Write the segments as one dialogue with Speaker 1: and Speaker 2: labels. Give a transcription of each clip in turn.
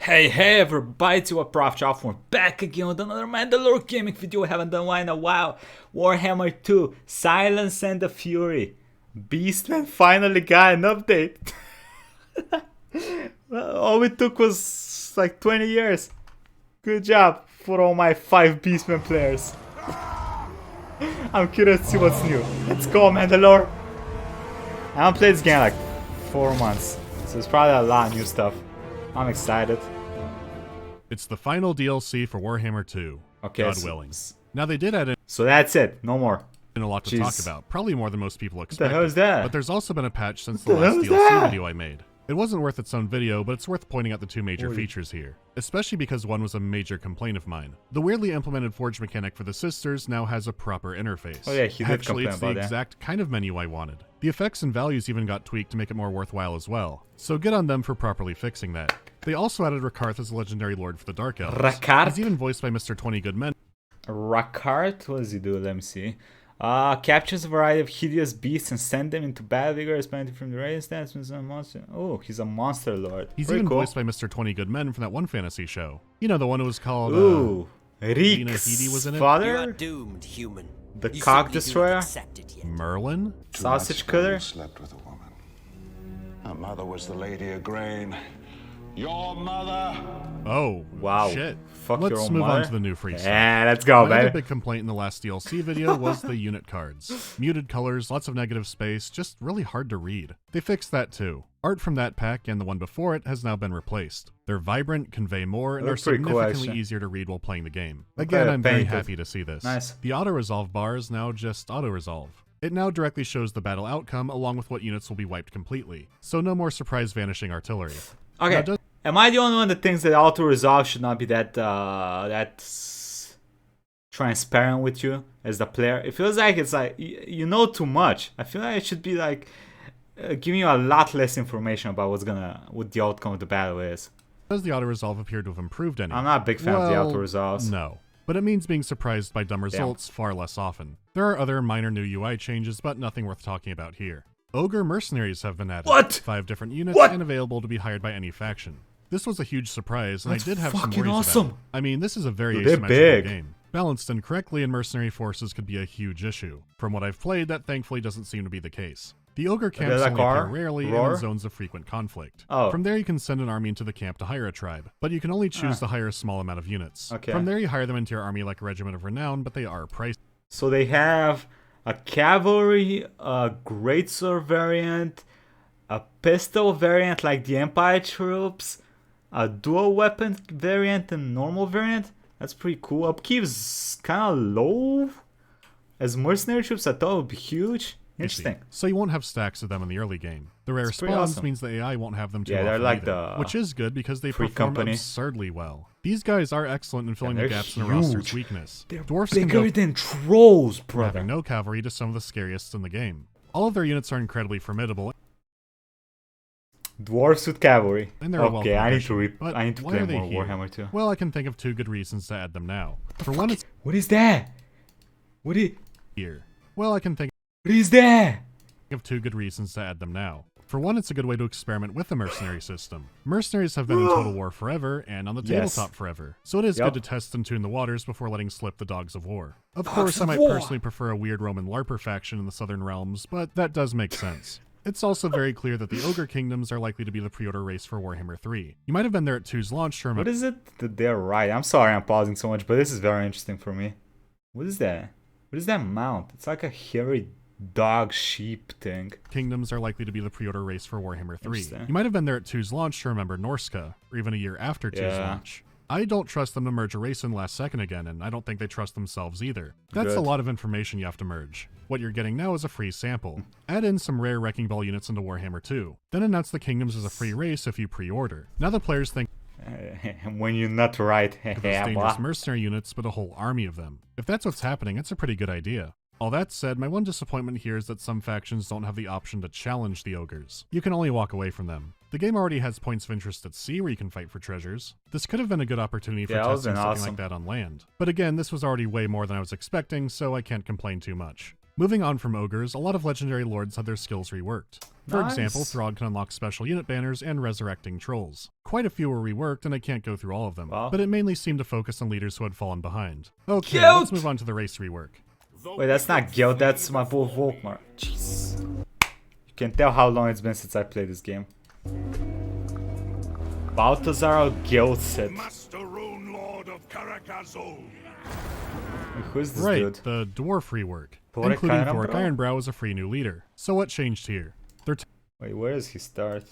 Speaker 1: Hey everybody, it's your Prof. Joff. We're back again with another MandaloreGaming video. We haven't done one in a while. Warhammer 2, Silence and the Fury. Beastman finally got an update. All it took was like 20 years. Good job for all my 5 Beastman players. I'm curious to see what's new. Let's go, Mandalore. I haven't played this game in like 4 months, so there's probably a lot of new stuff. I'm excited.
Speaker 2: It's the final DLC for Warhammer 2,
Speaker 1: okay,
Speaker 2: God willing. Now they did add in
Speaker 1: so that's it, no more.
Speaker 2: a lot to talk about, probably more than most people expected.
Speaker 1: What the hell is that?
Speaker 2: But there's also been a patch since the last DLC video I made. It wasn't worth its own video, but it's worth pointing out the two major features here, especially because one was a major complaint of mine. The weirdly implemented forge mechanic for the sisters now has a proper interface.
Speaker 1: Oh yeah, he did
Speaker 2: Actually,
Speaker 1: complain
Speaker 2: it's the
Speaker 1: about that.
Speaker 2: exact kind of menu I wanted. The effects and values even got tweaked to make it more worthwhile as well, so good on them for properly fixing that. They also added Rakarth as a legendary lord for the Dark Elves.
Speaker 1: Rakarth?
Speaker 2: He's even voiced by Mr. 20 Goodmen.
Speaker 1: Rakarth? What does he do? Let me see. Captures a variety of hideous beasts and send them into battle vigor, expanding from the race stats. Oh, he's a monster lord.
Speaker 2: He's
Speaker 1: Very
Speaker 2: even
Speaker 1: cool.
Speaker 2: voiced by Mr. 20 Goodmen from that one fantasy show. You know, the one who was called,
Speaker 1: Ooh,
Speaker 2: Lena Headey was in
Speaker 1: Rick's
Speaker 2: it?
Speaker 1: father?
Speaker 3: You are doomed, human.
Speaker 1: The
Speaker 3: You
Speaker 1: cock
Speaker 3: simply do not
Speaker 1: destroyer?
Speaker 3: accept it yet.
Speaker 2: Merlin?
Speaker 1: Sausage cutter?
Speaker 4: Slept with a woman. Her mother was the Lady of Grain. Your mother.
Speaker 2: Oh,
Speaker 1: Wow.
Speaker 2: shit.
Speaker 1: Fuck your
Speaker 2: Let's
Speaker 1: own
Speaker 2: move
Speaker 1: mother?
Speaker 2: on to the new free stuff.
Speaker 1: Yeah, let's go,
Speaker 2: My other
Speaker 1: baby.
Speaker 2: big complaint in the last DLC video was the unit cards. Muted colors, lots of negative space, just really hard to read. They fixed that too. Art from that pack and the one before it has now been replaced. They're vibrant, convey more, and are
Speaker 1: Looks pretty cool,
Speaker 2: significantly
Speaker 1: actually.
Speaker 2: easier to read while playing the game.
Speaker 1: Look
Speaker 2: Again,
Speaker 1: like
Speaker 2: I'm very
Speaker 1: painted.
Speaker 2: happy to see this.
Speaker 1: Nice.
Speaker 2: The auto-resolve bar is now just auto-resolve. It now directly shows the battle outcome along with what units will be wiped completely. So no more surprise vanishing artillery.
Speaker 1: Okay,
Speaker 2: Now,
Speaker 1: am I the only one that thinks that auto-resolve should not be that transparent with you as the player? It feels like it's like, you know too much. I feel like it should be like giving you a lot less information about what the outcome of the battle is.
Speaker 2: Does the auto-resolve appear to have improved any?
Speaker 1: I'm not a big fan of the
Speaker 2: Well,
Speaker 1: auto-resolves.
Speaker 2: No. But it means being surprised by dumb results far less often. There are other minor new UI changes, but nothing worth talking about here. Ogre mercenaries have been added.
Speaker 1: What?
Speaker 2: 5 different units
Speaker 1: What?
Speaker 2: and available to be hired by any faction. This was a huge surprise, and
Speaker 1: That's
Speaker 2: I did have some
Speaker 1: fucking
Speaker 2: worries
Speaker 1: awesome.
Speaker 2: about it. I mean, this is a very
Speaker 1: Dude, they're
Speaker 2: asymmetrical
Speaker 1: big.
Speaker 2: game. Balanced incorrectly in mercenary forces could be a huge issue. From what I've played, that thankfully doesn't seem to be the case. The ogre camps
Speaker 1: like
Speaker 2: only appear
Speaker 1: our
Speaker 2: rarely and
Speaker 1: roar?
Speaker 2: in zones of frequent conflict.
Speaker 1: Oh.
Speaker 2: From there you can send an army into the camp to hire a tribe, but you can only choose to hire a small amount of units.
Speaker 1: Okay.
Speaker 2: From there you hire them into your army like a regiment of renown, but they are pricey.
Speaker 1: So they have a cavalry, a greatsword variant, a pistol variant like the Empire troops, a dual weapon variant and normal variant. That's pretty cool. Upkeep is kind of low. As mercenary troops, I thought it would be huge. Interesting.
Speaker 2: So you won't have stacks of them in the early game. The rare
Speaker 1: That's pretty
Speaker 2: spawns
Speaker 1: awesome.
Speaker 2: means the AI won't have them too
Speaker 1: Yeah, they're
Speaker 2: often
Speaker 1: like
Speaker 2: either,
Speaker 1: the
Speaker 2: which is good because they
Speaker 1: free
Speaker 2: perform
Speaker 1: company.
Speaker 2: absurdly well. These guys are excellent in filling the
Speaker 1: they're
Speaker 2: gaps in a roster's
Speaker 1: huge.
Speaker 2: weakness.
Speaker 1: They're
Speaker 2: Dwarfs can
Speaker 1: bigger
Speaker 2: go
Speaker 1: than trolls,
Speaker 2: from
Speaker 1: brother.
Speaker 2: having no cavalry to some of the scariest in the game. All of their units are incredibly formidable,
Speaker 1: Dwarfs with cavalry.
Speaker 2: and they're a welcome
Speaker 1: Okay, I need
Speaker 2: addition.
Speaker 1: to
Speaker 2: But
Speaker 1: I need to
Speaker 2: why
Speaker 1: play
Speaker 2: are they
Speaker 1: more
Speaker 2: here?
Speaker 1: Warhammer 2.
Speaker 2: Well, I can think of 2 good reasons to add them now. For one, it's
Speaker 1: What is that? What
Speaker 2: here. Well, I can think
Speaker 1: is that?
Speaker 2: of 2 good reasons to add them now. For one, it's a good way to experiment with the mercenary system. Mercenaries have been in Total War forever and on the
Speaker 1: Yes.
Speaker 2: tabletop forever, so it is
Speaker 1: Yep.
Speaker 2: good to test and tune the waters before letting slip the Dogs of War. Of
Speaker 1: Dogs
Speaker 2: course, I
Speaker 1: of
Speaker 2: might
Speaker 1: War.
Speaker 2: personally prefer a weird Roman LARPer faction in the Southern Realms, but that does make sense. It's also very clear that the Ogre Kingdoms are likely to be the pre-order race for Warhammer 3. You might have been there at 2's launch to
Speaker 1: What
Speaker 2: remember
Speaker 1: is it that they're right? I'm sorry I'm pausing so much, but this is very interesting for me. What is that? What is that mount? It's like a hairy dog sheep thing.
Speaker 2: Kingdoms are likely to be the pre-order race for Warhammer 3.
Speaker 1: Interesting.
Speaker 2: You might have been there at 2's launch to remember Norska, or even a year after 2's
Speaker 1: Yeah.
Speaker 2: launch. I don't trust them to merge a race in last second again, and I don't think they trust themselves either. That's
Speaker 1: Good.
Speaker 2: a lot of information you have to merge. What you're getting now is a free sample. Add in some rare Wrecking Ball units into Warhammer 2. Then announce the Kingdoms as a free race if you pre-order. Now the players think
Speaker 1: When you're not right.
Speaker 2: of those dangerous mercenary units, but a whole army of them. If that's what's happening, it's a pretty good idea. All that said, my one disappointment here is that some factions don't have the option to challenge the ogres. You can only walk away from them. The game already has points of interest at sea where you can fight for treasures. This could have been a good opportunity for
Speaker 1: Yeah, that would've
Speaker 2: testing
Speaker 1: been
Speaker 2: something
Speaker 1: awesome.
Speaker 2: like that on land. But again, this was already way more than I was expecting, so I can't complain too much. Moving on from ogres, a lot of legendary lords had their skills reworked. For
Speaker 1: Nice.
Speaker 2: example, Throg can unlock special unit banners and resurrecting trolls. Quite a few were reworked, and I can't go through all of them,
Speaker 1: Wow.
Speaker 2: but it mainly seemed to focus on leaders who had fallen behind. Okay,
Speaker 1: Guild!
Speaker 2: let's move on to the race rework.
Speaker 1: Wait, that's not Guild, that's my Wolf Volkmar. Jeez. You can tell how long it's been since I played this game. Balthazar Guild set.
Speaker 4: Master Rune Lord of Karakazul.
Speaker 1: Who's this
Speaker 2: Right,
Speaker 1: dude?
Speaker 2: the dwarf rework,
Speaker 1: Thoric
Speaker 2: including
Speaker 1: Ironbrow?
Speaker 2: Thoric Ironbrow as a free new leader. So what changed here?
Speaker 1: Wait, where does he start?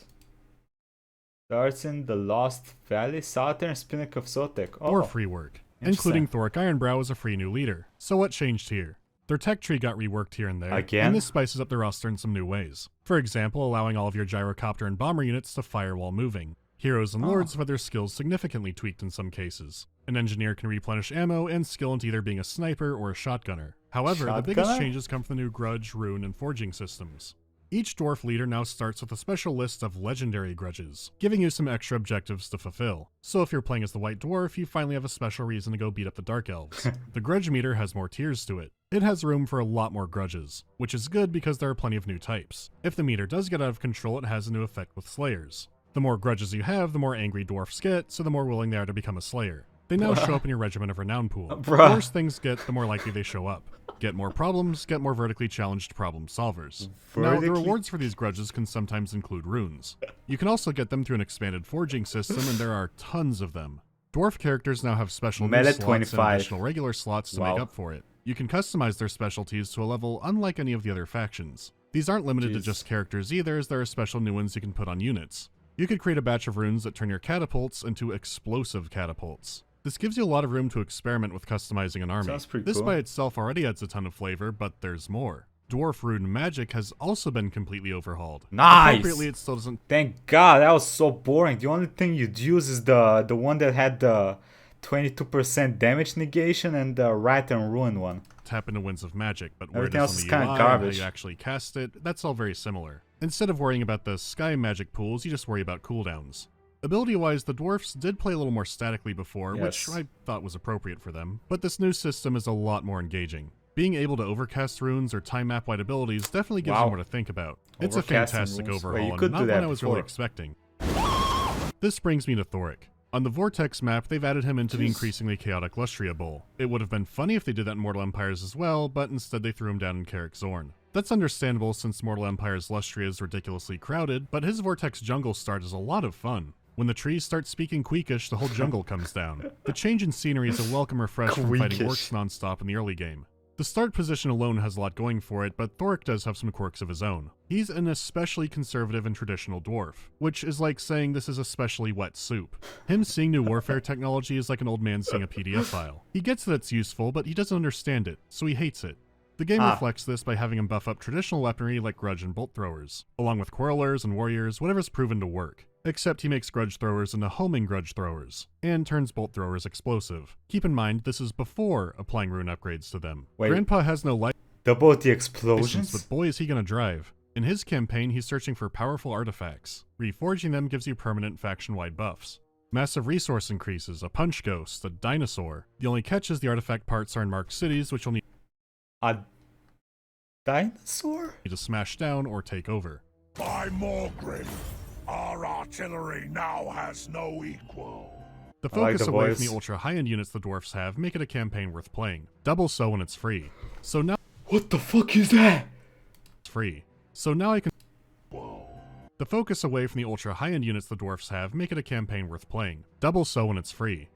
Speaker 1: Starts in the Lost Valley, southern Spinnaker of Sotek. Oh,
Speaker 2: Dwarf rework, including Thoric Ironbrow as a free new leader. So what changed here? Their tech tree got reworked here and there,
Speaker 1: Again?
Speaker 2: and this spices up their roster in some new ways. For example, allowing all of your gyrocopter and bomber units to fire while moving. Heroes and lords have had their skills significantly tweaked in some cases. An engineer can replenish ammo and skill into either being a sniper or a shotgunner. However, the biggest
Speaker 1: Shotgunner?
Speaker 2: changes come from the new grudge, rune, and forging systems. Each dwarf leader now starts with a special list of legendary grudges, giving you some extra objectives to fulfill. So if you're playing as the white dwarf, you finally have a special reason to go beat up the dark elves. The grudge meter has more tiers to it. It has room for a lot more grudges, which is good because there are plenty of new types. If the meter does get out of control, it has a new effect with slayers. The more grudges you have, the more angry dwarfs get, so the more willing they are to become a slayer. They now show up in your regiment of renown pool. The
Speaker 1: Bruh.
Speaker 2: worse things get, the more likely they show up. Get more problems, get more vertically challenged problem solvers. Now, the
Speaker 1: Vertically-
Speaker 2: rewards for these grudges can sometimes include runes. You can also get them through an expanded forging system, and there are tons of them. Dwarf characters now have special new
Speaker 1: Meta
Speaker 2: slots and
Speaker 1: 25.
Speaker 2: additional regular slots to
Speaker 1: Wow.
Speaker 2: make up for it. You can customize their specialties to a level unlike any of the other factions. These aren't limited to
Speaker 1: Jeez.
Speaker 2: just characters either, as there are special new ones you can put on units. You could create a batch of runes that turn your catapults into explosive catapults. This gives you a lot of room to experiment with customizing an army.
Speaker 1: Sounds pretty
Speaker 2: This
Speaker 1: cool.
Speaker 2: by itself already adds a ton of flavor, but there's more. Dwarf rune magic has also been completely overhauled.
Speaker 1: Nice!
Speaker 2: Appropriately, it still doesn't
Speaker 1: Thank God, that was so boring. The only thing you'd use is the one that had the 22% damage negation and the Rat and Ruin one.
Speaker 2: tap into Winds of Magic, but where it
Speaker 1: Everything
Speaker 2: is
Speaker 1: else
Speaker 2: on
Speaker 1: is
Speaker 2: the
Speaker 1: kinda
Speaker 2: UI and how
Speaker 1: garbage.
Speaker 2: you actually cast it, that's all very similar. Instead of worrying about the sky magic pools, you just worry about cooldowns. Ability-wise, the dwarfs did play a little more statically before, which
Speaker 1: Yes.
Speaker 2: I thought was appropriate for them, but this new system is a lot more engaging. Being able to overcast runes or time map-wide abilities definitely gives
Speaker 1: Wow.
Speaker 2: you more to think about. It's a
Speaker 1: Overcasting
Speaker 2: fantastic
Speaker 1: runes. Wait,
Speaker 2: overhaul,
Speaker 1: you
Speaker 2: and
Speaker 1: could
Speaker 2: not
Speaker 1: do that
Speaker 2: one I was really
Speaker 1: before.
Speaker 2: expecting. This brings me to Thoric. On the Vortex map, they've added him into the increasingly chaotic Lustria Bowl. It would have been funny if they did that in Mortal Empires as well, but instead they threw him down in Carrick Zorn. That's understandable since Mortal Empire's Lustria is ridiculously crowded, but his Vortex jungle start is a lot of fun. When the trees start speaking Queekish, the whole jungle comes down. The change in scenery is a welcome refresh from fighting
Speaker 1: Queekish.
Speaker 2: orcs non-stop in the early game. The start position alone has a lot going for it, but Thoric does have some quirks of his own. He's an especially conservative and traditional dwarf, which is like saying this is especially wet soup. Him seeing new warfare technology is like an old man seeing a PDF file. He gets that it's useful, but he doesn't understand it, so he hates it. The game reflects this by having him buff up traditional weaponry like grudge and bolt throwers, along with quarrelers and warriors, whatever's proven to work. Except he makes grudge throwers into homing grudge throwers, and turns bolt throwers explosive. Keep in mind, this is before applying rune upgrades to them.
Speaker 1: Wait.
Speaker 2: Grandpa has no license,
Speaker 1: Double the explosions?
Speaker 2: but boy is he gonna drive. In his campaign, he's searching for powerful artifacts. Reforging them gives you permanent faction-wide buffs. Massive resource increases, a punch ghost, a dinosaur. The only catch is the artifact parts are in marked cities, which you'll need
Speaker 1: A dinosaur?
Speaker 2: to smash down or take over.
Speaker 4: By Morgrim, our artillery now has no equal.
Speaker 2: The
Speaker 1: I like
Speaker 2: focus
Speaker 1: the
Speaker 2: away
Speaker 1: voice.
Speaker 2: from the ultra high-end units the dwarfs have make it a campaign worth playing. Double so when it's free. So now
Speaker 1: What the fuck is that?
Speaker 2: it's free. So now I can... The focus away from the ultra high-end units the dwarfs have make it a campaign worth playing. Double so when it's free.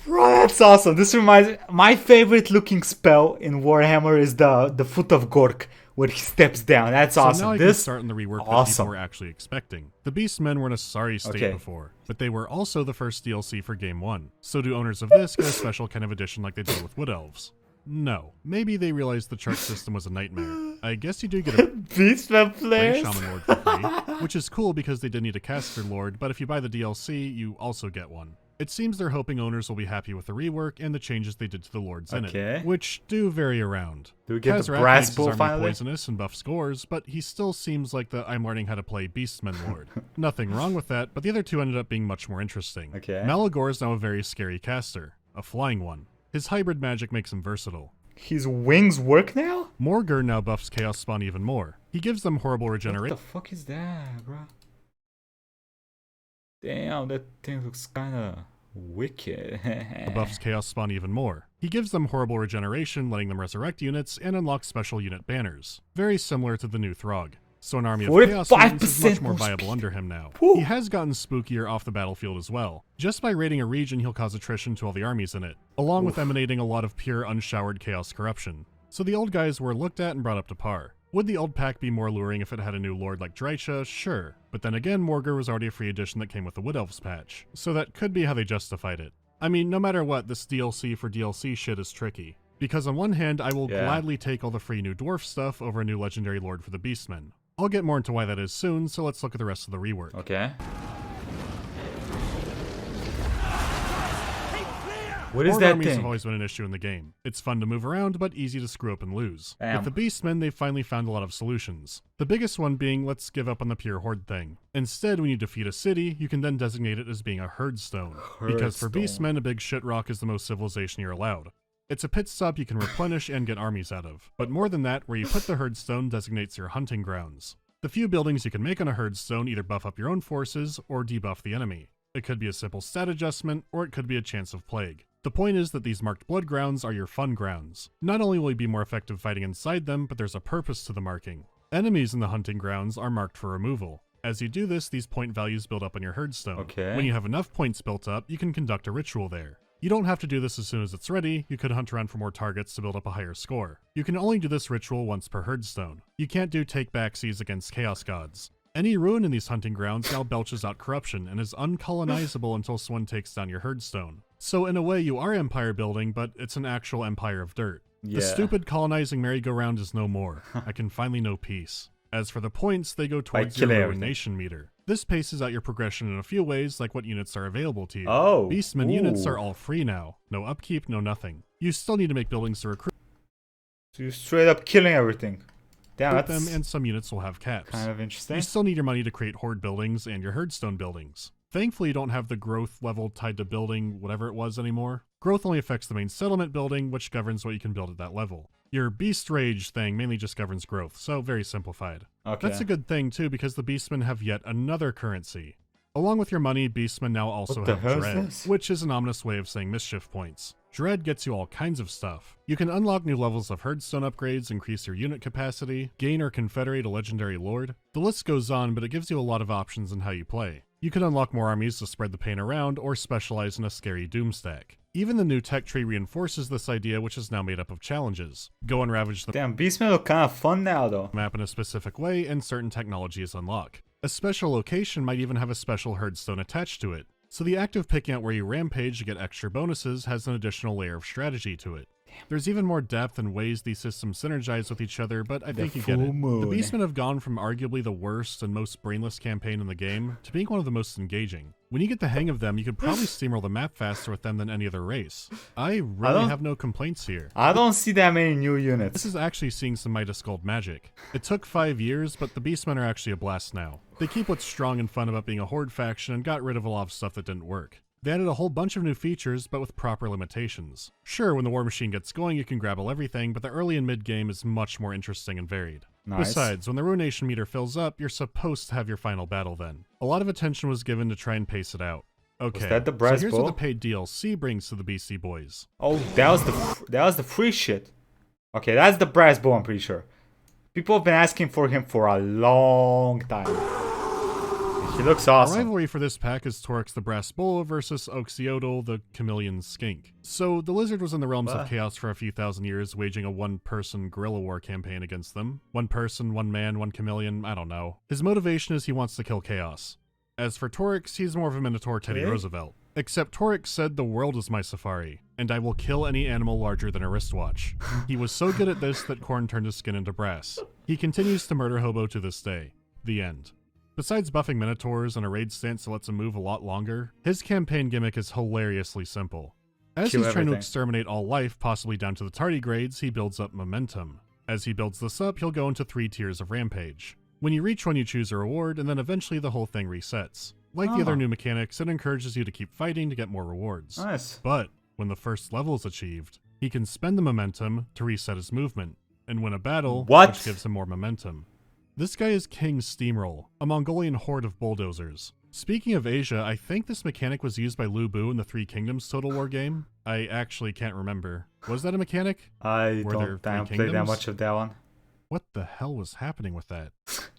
Speaker 1: Bro, that's awesome. This reminds my favorite looking spell in Warhammer is the Foot of Gork, where he steps down. That's
Speaker 2: So
Speaker 1: awesome.
Speaker 2: now I can
Speaker 1: This
Speaker 2: start in the rework that
Speaker 1: awesome.
Speaker 2: people were actually expecting. The Beastmen were in a sorry state
Speaker 1: Okay.
Speaker 2: before, but they were also the first DLC for Game 1. So do owners of this get a special kind of edition like they did with Wood Elves? No. Maybe they realized the chart system was a nightmare. I guess you do get a
Speaker 1: Beastman
Speaker 2: play
Speaker 1: players.
Speaker 2: Shaman Lord for free, which is cool because they did need a caster lord, but if you buy the DLC, you also get one. It seems they're hoping owners will be happy with the rework and the changes they did to the lords in
Speaker 1: Okay.
Speaker 2: it, which do vary around.
Speaker 1: Do we get the
Speaker 2: Kazrak
Speaker 1: brass
Speaker 2: makes his
Speaker 1: bull
Speaker 2: army
Speaker 1: finally?
Speaker 2: poisonous and buff scores, but he still seems like the I'm learning how to play Beastman Lord. Nothing wrong with that, but the other two ended up being much more interesting.
Speaker 1: Okay.
Speaker 2: Malagor is now a very scary caster, a flying one. His hybrid magic makes him versatile.
Speaker 1: His wings work now?
Speaker 2: Morgur now buffs Chaos Spawn even more. He gives them horrible regeneration.
Speaker 1: What the fuck is that, bro? Damn, that thing looks kinda wicked.
Speaker 2: Buffs Chaos Spawn even more. He gives them horrible regeneration, letting them resurrect units, and unlock special unit banners. Very similar to the new Throg. So an army of Chaos mutants is much more viable under him now.
Speaker 1: Woo.
Speaker 2: He has gotten spookier off the battlefield as well. Just by raiding a region, he'll cause attrition to all the armies in it, along with emanating a lot of pure unshowered chaos corruption. So the old guys were looked at and brought up to par. Would the old pack be more alluring if it had a new lord like Drycha? Sure. But then again, Morgur was already a free edition that came with the Wood Elves patch. So that could be how they justified it. I mean, no matter what, this DLC for DLC shit is tricky. Because on one hand, I will gladly take all the free new dwarf stuff over a new legendary lord for the Beastmen. I'll get more into why that is soon, so let's look at the rest of the rework.
Speaker 1: Okay. What is
Speaker 2: Horde
Speaker 1: that
Speaker 2: armies
Speaker 1: thing?
Speaker 2: have always been an issue in the game. It's fun to move around, but easy to screw up and lose.
Speaker 1: Damn.
Speaker 2: With the Beastmen, they've finally found a lot of solutions. The biggest one being, let's give up on the pure Horde thing. Instead, when you defeat a city, you can then designate it as being a Herdstone. Because for Beastmen, a big shit rock is the most civilization you're allowed. It's a pit stop you can replenish and get armies out of. But more than that, where you put the Herdstone designates your hunting grounds. The few buildings you can make on a Herdstone either buff up your own forces or debuff the enemy. It could be a simple stat adjustment, or it could be a chance of plague. The point is that these marked blood grounds are your fun grounds. Not only will you be more effective fighting inside them, but there's a purpose to the marking. Enemies in the hunting grounds are marked for removal. As you do this, these point values build up on your Herdstone.
Speaker 1: Okay.
Speaker 2: When you have enough points built up, you can conduct a ritual there. You don't have to do this as soon as it's ready, you could hunt around for more targets to build up a higher score. You can only do this ritual once per Herdstone. You can't do take-backsies against Chaos Gods. Any ruin in these hunting grounds now belches out corruption and is uncolonizable until someone takes down your Herdstone. So in a way you are empire building, but it's an actual empire of dirt. The stupid colonizing merry-go-round is no more. I can finally know peace. As for the points, they go towards your ruination meter. This paces out your progression in a few ways, like what units are available to you.
Speaker 1: Oh.
Speaker 2: Beastmen units are all free now. No upkeep, no nothing. You still need to make buildings to recruit
Speaker 1: So you're straight up killing everything. Damn, that's
Speaker 2: them, and some units will have caps.
Speaker 1: kind of interesting.
Speaker 2: You still need your money to create Horde buildings and your Herdstone buildings. Thankfully, you don't have the growth level tied to building whatever it was anymore. Growth only affects the main settlement building, which governs what you can build at that level. Your Beast Rage thing mainly just governs growth, so very simplified.
Speaker 1: Okay.
Speaker 2: That's a good thing too, because the Beastmen have yet another currency. Along with your money, Beastmen now also have Dread, which is an ominous way of saying mischief points. Dread gets you all kinds of stuff. You can unlock new levels of Herdstone upgrades, increase your unit capacity, gain or confederate a legendary lord. The list goes on, but it gives you a lot of options in how you play. You can unlock more armies to spread the pain around, or specialize in a scary doom stack. Even the new tech tree reinforces this idea, which is now made up of challenges. Go and ravage the
Speaker 1: Damn, Beastmen look kind of fun now, though.
Speaker 2: map in a specific way, and certain technologies unlock. A special location might even have a special Herdstone attached to it. So the act of picking out where you rampage to get extra bonuses has an additional layer of strategy to it. There's even more depth and ways these systems synergize with each other, but I think you get it. The Beastmen have gone from arguably the worst and most brainless campaign in the game to being one of the most engaging. When you get the hang of them, you could probably steamroll the map faster with them than any other race. I really have no complaints here.
Speaker 1: I don't see that many new units.
Speaker 2: This is actually seeing some Midas Gold magic. It took 5 years, but the Beastmen are actually a blast now. They keep what's strong and fun about being a Horde faction and got rid of a lot of stuff that didn't work. They added a whole bunch of new features, but with proper limitations. Sure, when the war machine gets going, you can grab everything, but the early and mid game is much more interesting and varied.
Speaker 1: Nice.
Speaker 2: Besides, when the ruination meter fills up, you're supposed to have your final battle then. A lot of attention was given to try and pace it out. Okay,
Speaker 1: Was that the brass
Speaker 2: so here's
Speaker 1: bull?
Speaker 2: what the paid DLC brings to the Beastie Boys.
Speaker 1: Oh, that was the free shit. Okay, that's the brass bull, I'm pretty sure. People have been asking for him for a long time. He looks
Speaker 2: The
Speaker 1: awesome.
Speaker 2: rivalry for this pack is Torix the Brass Bull versus Oxiodal the Chameleon Skink. So the lizard was in the realms of chaos for a few thousand years, waging a one-person guerrilla war campaign against them. One person, one man, one chameleon, I don't know. His motivation is he wants to kill chaos. As for Torix, he's more of a Minotaur Teddy Roosevelt. Except Torix said the world is my safari, and I will kill any animal larger than a wristwatch. He was so good at this that Korn turned his skin into brass. He continues to murder Hobo to this day. The end. Besides buffing Minotaurs and a raid stance that lets him move a lot longer, his campaign gimmick is hilariously simple. As he's trying to exterminate all life, possibly down to the tardigrades, he builds up momentum. As he builds this up, he'll go into 3 tiers of rampage. When you reach one, you choose a reward, and then eventually the whole thing resets. Like the other new mechanics, it encourages you to keep fighting to get more rewards.
Speaker 1: Nice.
Speaker 2: But when the first level is achieved, He can spend the momentum to reset his movement, and win a battle,
Speaker 1: What?
Speaker 2: which gives him more momentum. This guy is King Steamroll, a Mongolian horde of bulldozers. Speaking of Asia, I think this mechanic was used by Lu Bu in the Three Kingdoms Total War game. I actually can't remember. Was that a mechanic?
Speaker 1: I
Speaker 2: Were there
Speaker 1: don't
Speaker 2: three
Speaker 1: play that
Speaker 2: kingdoms?
Speaker 1: much of that one.
Speaker 2: What the hell was happening with that?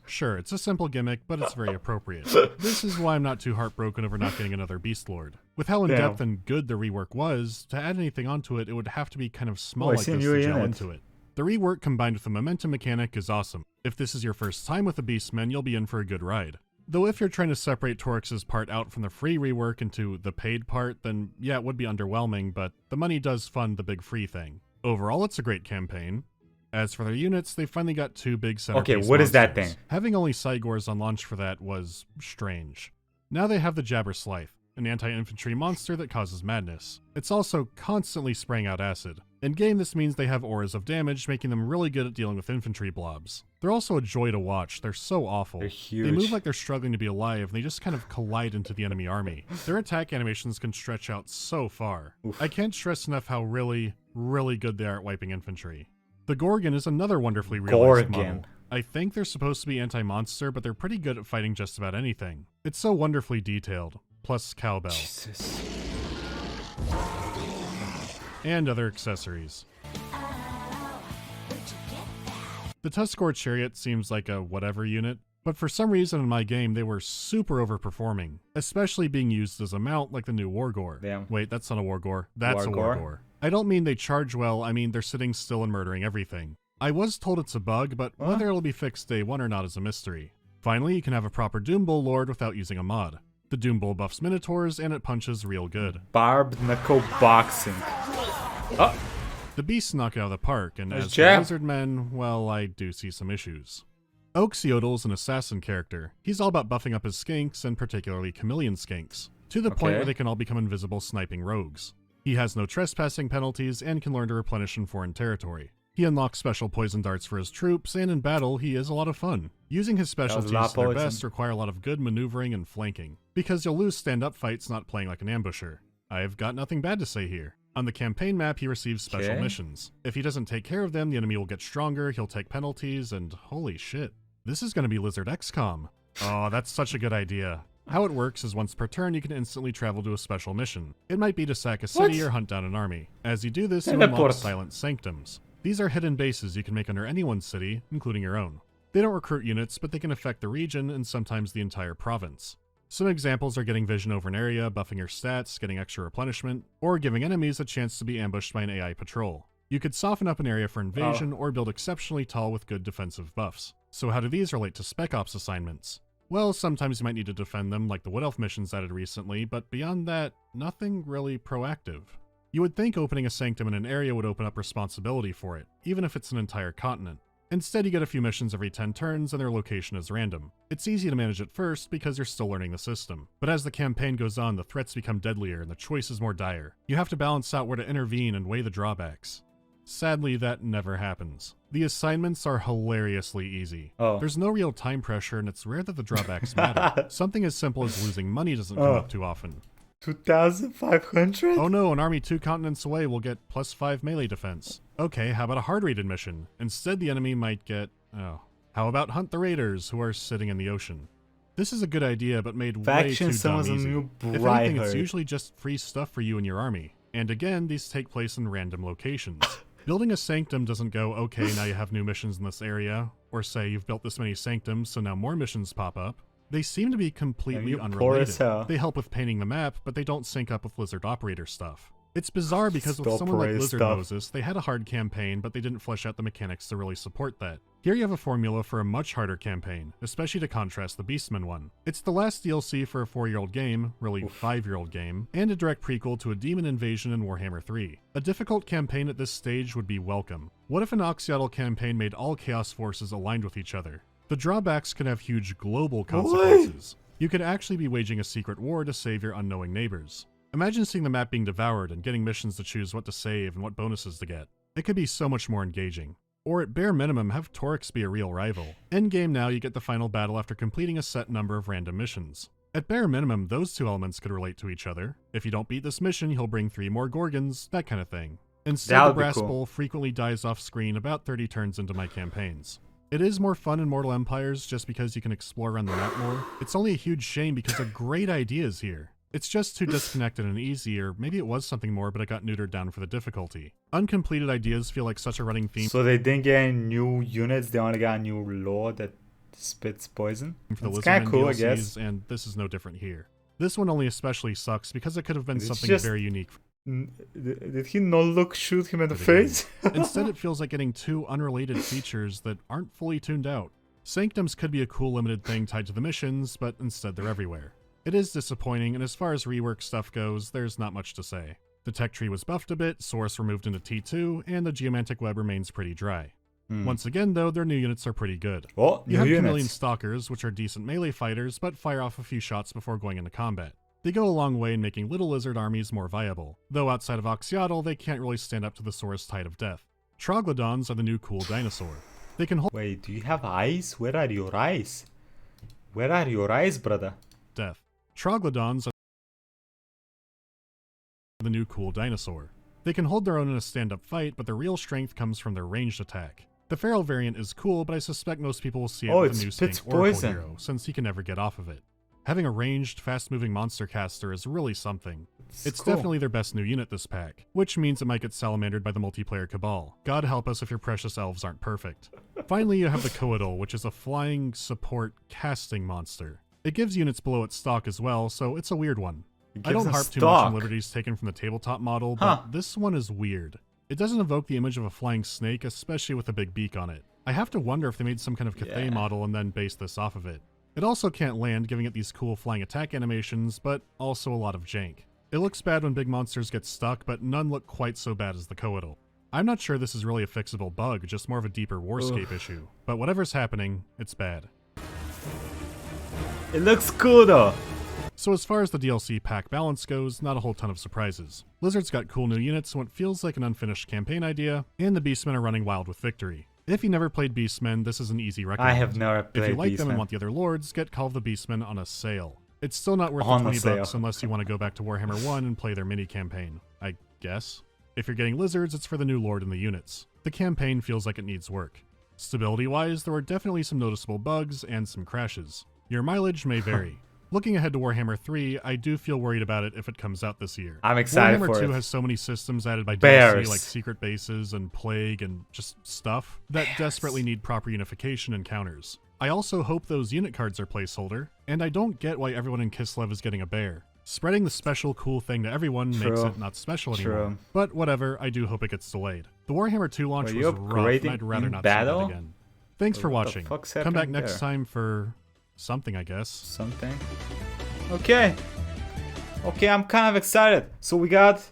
Speaker 2: Sure, it's a simple gimmick, but it's very appropriate. This is why I'm not too heartbroken over not getting another Beast Lord. With how in-depth and good the rework was, to add anything onto it, it would have to be kind of small
Speaker 1: I
Speaker 2: like
Speaker 1: see
Speaker 2: this
Speaker 1: you
Speaker 2: to
Speaker 1: in
Speaker 2: gel
Speaker 1: it.
Speaker 2: into it. The rework combined with the momentum mechanic is awesome. If this is your first time with the Beastmen, you'll be in for a good ride. Though if you're trying to separate Torix's part out from the free rework into the paid part, then yeah, it would be underwhelming, but the money does fund the big free thing. Overall, it's a great campaign. As for their units, they finally got 2 big centerpiece
Speaker 1: Okay, what is that
Speaker 2: monsters.
Speaker 1: thing?
Speaker 2: Having only Cygors on launch for that was strange. Now they have the Jabber Slythe, an anti-infantry monster that causes madness. It's also constantly spraying out acid. In game, this means they have auras of damage, making them really good at dealing with infantry blobs. They're also a joy to watch. They're so awful.
Speaker 1: They're huge.
Speaker 2: They move like they're struggling to be alive, and they just kind of collide into the enemy army. Their attack animations can stretch out so far.
Speaker 1: Oof.
Speaker 2: I can't stress enough how really good they are at wiping infantry. The Gorgon is another wonderfully realized model.
Speaker 1: Gorgon.
Speaker 2: I think they're supposed to be anti-monster, but they're pretty good at fighting just about anything. It's so wonderfully detailed, plus cowbell,
Speaker 1: Jesus.
Speaker 2: and other accessories. The Tuskor Chariot seems like a whatever unit, but for some reason in my game they were super overperforming, especially being used as a mount like the new Wargore.
Speaker 1: Damn.
Speaker 2: Wait, that's not a Wargore. That's a
Speaker 1: Wargore?
Speaker 2: Wargore. I don't mean they charge well, I mean they're sitting still and murdering everything. I was told it's a bug, but whether it'll be fixed day 1 or not is a mystery. Finally, you can have a proper Doom Bull Lord without using a mod. The Doom Bull buffs Minotaurs, and it punches real good.
Speaker 1: Barbed knuckle boxing. Oh,
Speaker 2: The beasts knock it out of the park, and
Speaker 1: There's
Speaker 2: as for
Speaker 1: Jab.
Speaker 2: lizard men, well, I do see some issues. Oxyodal's an assassin character. He's all about buffing up his skinks, and particularly chameleon skinks, to the point
Speaker 1: Okay.
Speaker 2: where they can all become invisible sniping rogues. He has no trespassing penalties, and can learn to replenish in foreign territory. He unlocks special poison darts for his troops, and in battle, he is a lot of fun. Using his specialties
Speaker 1: lot
Speaker 2: to their
Speaker 1: poison.
Speaker 2: best require a lot of good maneuvering and flanking, because you'll lose stand-up fights not playing like an ambusher. I've got nothing bad to say here. On the campaign map, he receives special
Speaker 1: Okay.
Speaker 2: missions. If he doesn't take care of them, the enemy will get stronger, he'll take penalties, and holy shit. This is going to be Lizard XCOM. Oh, that's such a good idea. How it works is once per turn, you can instantly travel to a special mission. It might be to sack a city
Speaker 1: What?
Speaker 2: or hunt down an army. As you do this, you
Speaker 1: Teleport.
Speaker 2: unlock Silent Sanctums. These are hidden bases you can make under anyone's city, including your own. They don't recruit units, but they can affect the region and sometimes the entire province. Some examples are getting vision over an area, buffing your stats, getting extra replenishment, or giving enemies a chance to be ambushed by an AI patrol. You could soften up an area for invasion or build exceptionally tall with good defensive buffs. So how do these relate to Spec Ops assignments? Well, sometimes you might need to defend them like the Wood Elf missions added recently, but beyond that, nothing really proactive. You would think opening a sanctum in an area would open up responsibility for it, even if it's an entire continent. Instead, you get a few missions every 10 turns and their location is random. It's easy to manage at first because you're still learning the system. But as the campaign goes on, the threats become deadlier and the choice is more dire. You have to balance out where to intervene and weigh the drawbacks. Sadly, that never happens. The assignments are hilariously easy.
Speaker 1: Oh.
Speaker 2: There's no real time pressure and it's rare that the drawbacks matter. Something as simple as losing money doesn't come up too often.
Speaker 1: 2,500?
Speaker 2: Oh no, an army 2 continents away will get +5 melee defense. Okay, how about a hard raided mission? Instead, the enemy might get... oh. How about hunt the raiders who are sitting in the ocean? This is a good idea, but made
Speaker 1: Faction
Speaker 2: way too dumb
Speaker 1: summons a
Speaker 2: easy.
Speaker 1: new
Speaker 2: If anything, it's
Speaker 1: Brightheart.
Speaker 2: usually just free stuff for you and your army. And again, these take place in random locations. Building a sanctum doesn't go, okay, now you have new missions in this area, or say you've built this many sanctums, so now more missions pop up. They seem to be completely
Speaker 1: you're poor
Speaker 2: unrelated.
Speaker 1: as hell.
Speaker 2: They help with painting the map, but they don't sync up with Lizard Operator stuff. It's bizarre because with
Speaker 1: Still
Speaker 2: someone like
Speaker 1: praise
Speaker 2: Lizard
Speaker 1: stuff.
Speaker 2: Moses, they had a hard campaign, but they didn't flesh out the mechanics to really support that. Here you have a formula for a much harder campaign, especially to contrast the Beastman one. It's the last DLC for a 4-year-old game, really 5-year-old game, and a direct prequel to a demon invasion in Warhammer 3. A difficult campaign at this stage would be welcome. What if an Oxyotl campaign made all Chaos forces aligned with each other? The drawbacks can have huge global consequences. You could actually be waging a secret war to save your unknowing neighbors. Imagine seeing the map being devoured and getting missions to choose what to save and what bonuses to get. It could be so much more engaging. Or at bare minimum, have Torix be a real rival. Endgame now, you get the final battle after completing a set number of random missions. At bare minimum, those two elements could relate to each other. If you don't beat this mission, he'll bring 3 more Gorgons, that kind of thing. Instead,
Speaker 1: That
Speaker 2: the
Speaker 1: would be
Speaker 2: brass
Speaker 1: cool.
Speaker 2: bowl frequently dies off screen about 30 turns into my campaigns. It is more fun in Mortal Empires just because you can explore around the map more. It's only a huge shame because a great idea is here. It's just too disconnected and easy, or maybe it was something more but it got neutered down for the difficulty. Uncompleted ideas feel like such a running theme
Speaker 1: So they didn't get any new units, they only got a new lore that spits poison.
Speaker 2: for the
Speaker 1: It's kind
Speaker 2: Lizardmen
Speaker 1: of cool, I
Speaker 2: DLCs,
Speaker 1: guess.
Speaker 2: and this is no different here. This one only especially sucks because it could have been
Speaker 1: It's
Speaker 2: something
Speaker 1: just-
Speaker 2: very unique.
Speaker 1: Did he no look shoot him in the
Speaker 2: for the game.
Speaker 1: face?
Speaker 2: Instead, it feels like getting two unrelated features that aren't fully tuned out. Sanctums could be a cool limited thing tied to the missions, but instead they're everywhere. It is disappointing, and as far as rework stuff goes, there's not much to say. The tech tree was buffed a bit, Source removed into T2, and the geomantic web remains pretty dry. Once again, though, their new units are pretty good.
Speaker 1: Oh,
Speaker 2: You
Speaker 1: new
Speaker 2: have Chameleon
Speaker 1: units.
Speaker 2: Stalkers, which are decent melee fighters, but fire off a few shots before going into combat. They go a long way in making little lizard armies more viable, though outside of Oxyotl, they can't really stand up to the Saurus Tide of Death. Troglodyons are the new cool dinosaur. They can hold
Speaker 1: Wait, do you have eyes? Where are your eyes? Where are your eyes, brother?
Speaker 2: death. Troglodyons are the new cool dinosaur. They can hold their own in a stand-up fight, but their real strength comes from their ranged attack. The feral variant is cool, but I suspect most people will see it
Speaker 1: Oh,
Speaker 2: with
Speaker 1: it
Speaker 2: the new
Speaker 1: spits
Speaker 2: Stink Oracle
Speaker 1: poison.
Speaker 2: hero, since he can never get off of it. Having a ranged, fast-moving monster caster is really something. It's
Speaker 1: cool.
Speaker 2: definitely their best new unit this pack, which means it might get salamandered by the multiplayer cabal. God help us if your precious elves aren't perfect. Finally, you have the Coatl, which is a flying support casting monster. It gives units below its stock as well, so it's a weird one.
Speaker 1: It
Speaker 2: I
Speaker 1: gives
Speaker 2: don't
Speaker 1: them
Speaker 2: harp too much on
Speaker 1: stock.
Speaker 2: liberties taken from the tabletop model,
Speaker 1: Huh.
Speaker 2: but this one is weird. It doesn't evoke the image of a flying snake, especially with a big beak on it. I have to wonder if they made some kind of Cathay
Speaker 1: Yeah.
Speaker 2: model and then based this off of it. It also can't land, giving it these cool flying attack animations, but also a lot of jank. It looks bad when big monsters get stuck, but none look quite so bad as the Coatl. I'm not sure this is really a fixable bug, just more of a deeper warscape issue. But whatever's happening, it's bad.
Speaker 1: It looks cool though.
Speaker 2: So as far as the DLC pack balance goes, not a whole ton of surprises. Blizzard's got cool new units, what feels like an unfinished campaign idea, and the Beastmen are running wild with victory. If you never played Beastmen, this is an easy recommend.
Speaker 1: I have never played
Speaker 2: If you like them
Speaker 1: Beastmen.
Speaker 2: and want the other lords, get Call of the Beastmen on a sale. It's still not worth
Speaker 1: On
Speaker 2: the
Speaker 1: a
Speaker 2: 20
Speaker 1: sale.
Speaker 2: bucks unless you want to go back to Warhammer 1 and play their mini campaign, I guess. If you're getting lizards, it's for the new lord and the units. The campaign feels like it needs work. Stability-wise, there are definitely some noticeable bugs and some crashes. Your mileage may vary. Looking ahead to Warhammer 3, I do feel worried about it if it comes out this year.
Speaker 1: I'm excited
Speaker 2: Warhammer
Speaker 1: for
Speaker 2: 2
Speaker 1: it.
Speaker 2: has so many systems added by
Speaker 1: Bears.
Speaker 2: DLC like secret bases and plague and just stuff that desperately need proper unification and counters. I also hope those unit cards are placeholder, and I don't get why everyone in Kislev is getting a bear. Spreading the special cool thing to everyone makes
Speaker 1: True.
Speaker 2: it not special anymore.
Speaker 1: True.
Speaker 2: But whatever, I do hope it gets delayed. The Warhammer 2 launch
Speaker 1: Are
Speaker 2: was
Speaker 1: you
Speaker 2: rough, and
Speaker 1: upgrading
Speaker 2: I'd rather
Speaker 1: in
Speaker 2: not
Speaker 1: battle?
Speaker 2: see that again. Thanks for
Speaker 1: What the
Speaker 2: watching.
Speaker 1: fuck's
Speaker 2: Come back
Speaker 1: happening
Speaker 2: next
Speaker 1: there?
Speaker 2: time for something, I guess.
Speaker 1: Something. Okay. Okay, I'm kind of excited. So we got,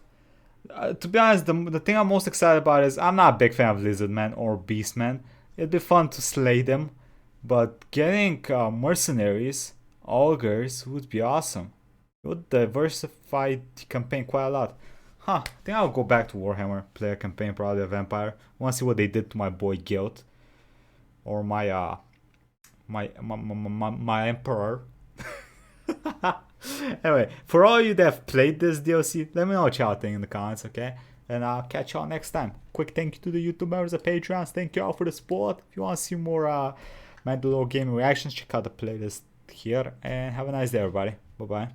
Speaker 1: to be honest, the thing I'm most excited about is I'm not a big fan of Lizardmen or Beastmen. It'd be fun to slay them, but getting mercenaries, augurs would be awesome. It would diversify the campaign quite a lot. Huh, I think I'll go back to Warhammer, play a campaign, probably a vampire. I want to see what they did to my boy Guild. Or my emperor. Anyway, for all you that have played this DLC, let me know what y'all think in the comments, okay? And I'll catch y'all next time. Quick thank you to the YouTube members and Patreons. Thank y'all for the support. If you want to see more MandaloreGaming reactions, check out the playlist here. And have a nice day, everybody. Bye-bye.